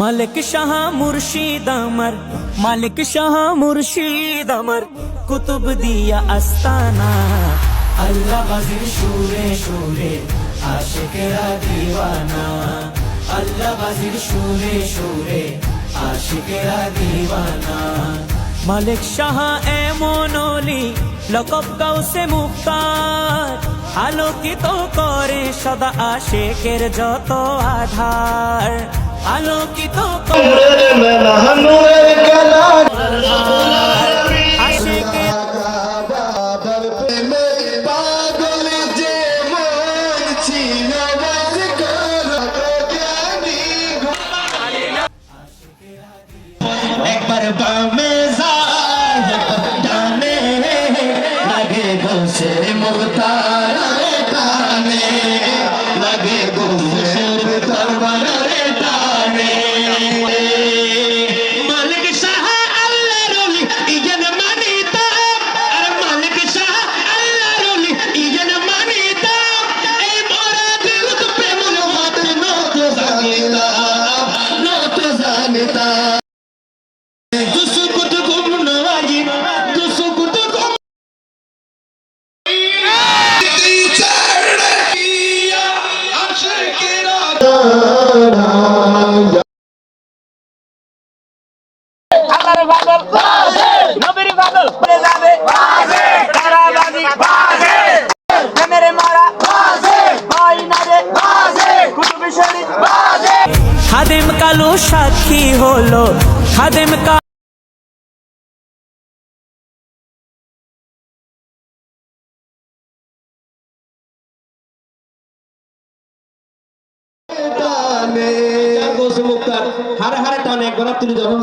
মালিক শাহ মুর্শিদ আমার, মালিক শাহ মুর্শিদ আমার, কুতুব দিয়া আস্তানা। আল্লাহ বাজির সুরে সুরে আশিকেরা দিওয়ানা, আল্লাহ বাজির সুরে সুরে আশিকেরা দিওয়ানা। মালিক শাহ এমন অলি, লকব গাউসে মুক্তার, আলোকিত করে সদা আশিকের যত আধার, আলোকিত করে আশিকের একবার বামে যায় ডানে লাগে বসে মুক্তার টানে, লাগে বসে দরবারে টানে। মালিক শাহ আল্লাহর ওলি ইজন মানিতা, আর মালিক শাহ আল্লাহর ওলি ইজন মানিতা, এই মোরা দিল তো প্রেম মত নত জানিতা, নত জানিতা। খাদেম কালো সাক্ষী হলো, খাদেম হারে হারে টানে একবার তুলি যখন